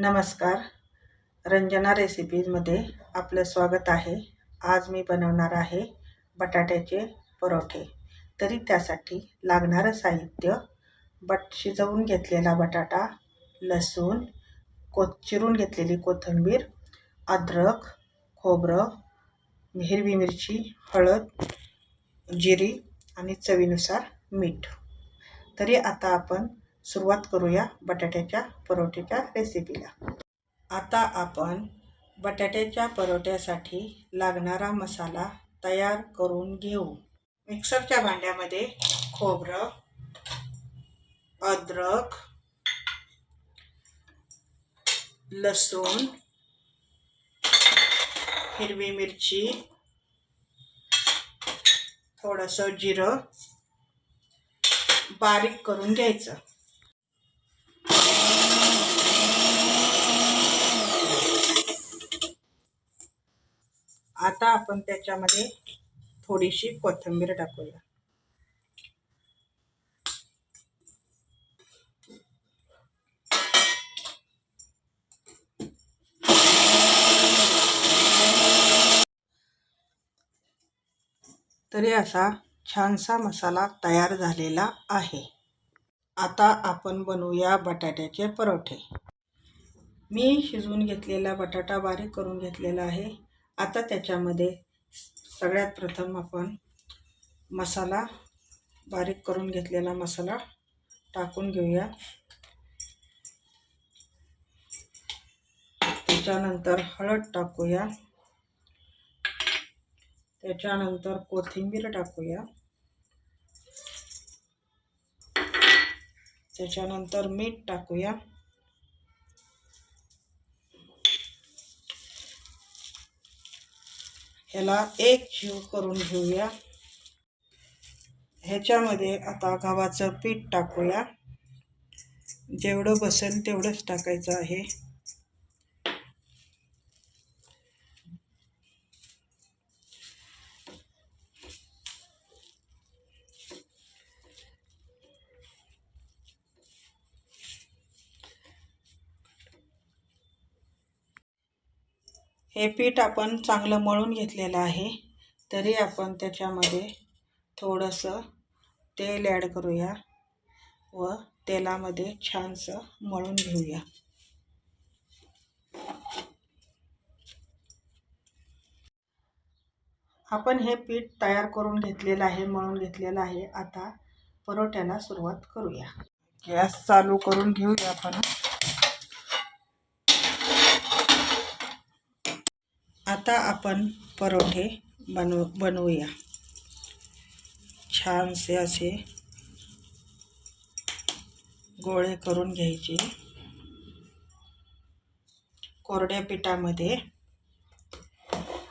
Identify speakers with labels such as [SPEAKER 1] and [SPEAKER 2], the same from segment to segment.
[SPEAKER 1] नमस्कार. रंजना रेसिपीजमध्ये आपलं स्वागत आहे. आज मी बनवणार आहे बटाट्याचे परोठे. तरी त्यासाठी लागणारं साहित्य: शिजवून घेतलेला बटाटा, लसूण, चिरून घेतलेली कोथिंबीर, अद्रक, खोबरं, हिरवी मिरची, हळद, जिरी आणि चवीनुसार मीठ. तरी आता आपण सुरुवात करूया बटाट्याच्या परोठ्याच्या रेसिपीला. आता आपण बटाट्याच्या परोठ्यासाठी लागणारा मसाला तयार करून घेऊ. मिक्सरच्या भांड्यामध्ये खोबरं, अद्रक, लसूण, हिरवी मिरची, थोडंसं जिरं बारीक करून घ्यायचं. आता आपण त्याच्यामध्ये थोडीशी कोथिंबीर टाकूया. तरी असा छानसा मसाला तयार झालेला आहे. आता आपण बनवूया बटाट्याचे परोठे. मी शिजवून घेतलेला बटाटा बारीक करून घेतलेला आहे. आता त्याच्यामध्ये सगळ्यात प्रथम आपण मसाला, बारीक करून घेतलेला मसाला टाकून घेऊया. त्याच्यानंतर हळद टाकूया. त्याच्यानंतर कोथिंबीर टाकूया. त्याच्यानंतर मीठ टाकूया. ह्याला एक जीव करून घेऊया. ह्याच्यामध्ये आता गव्हाचं पीठ टाकूया. जेवढं बसेल तेवढंच टाकायचं आहे. हे पीठ आपण चांगलं मळून घेतलेलं आहे. तरी आपण त्याच्यामध्ये थोडंसं तेल ॲड करूया व तेलामध्ये छानसं मळून घेऊया. आपण हे पीठ तयार करून घेतलेलं आहे, मळून घेतलेलं आहे. आता परोठ्याला सुरुवात करूया. गॅस चालू करून घेऊया आपण. आता आपण परोठे बनवूया. छानसे असे गोळे करून घ्यायचे. कोरड्या पिठामध्ये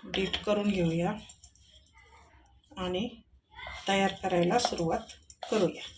[SPEAKER 1] डीप करून घेऊया आणि तयार करायला सुरुवात करूया.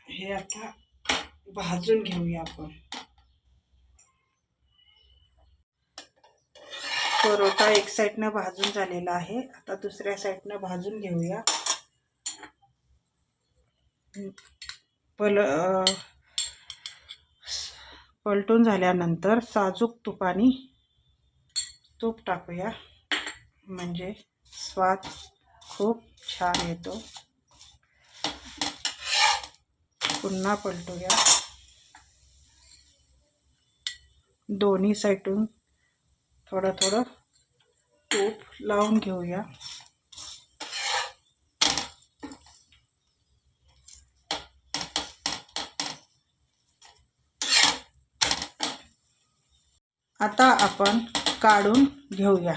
[SPEAKER 1] हे आता भाजून घेऊया आपण. परोठा एक साईडनं भाजून झालेला आहे. आता दुसऱ्या साईडनं भाजून घेऊया. पलटून झाल्यानंतर साजूक तूप टाकूया. म्हणजे स्वाद खूप छान येतो. पुन्हा पलटूया. दोन्ही साईडून थोडं थोडं तूप लावून घेऊया. आता आपण काढून घेऊया.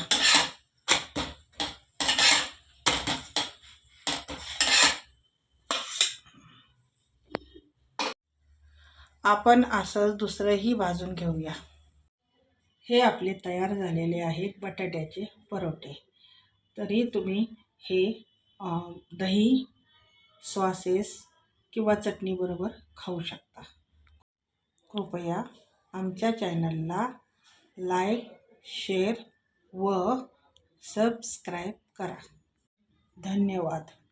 [SPEAKER 1] आपण असं दुसरंही भाजून घेऊया. हे आपले तयार झालेले आहेत बटाट्याचे परोठे. तरी तुम्ही हे दही, सॉसेस किंवा चटणीबरोबर खाऊ शकता. कृपया आमच्या चॅनलला लाईक, शेअर व सबस्क्राईब करा. धन्यवाद.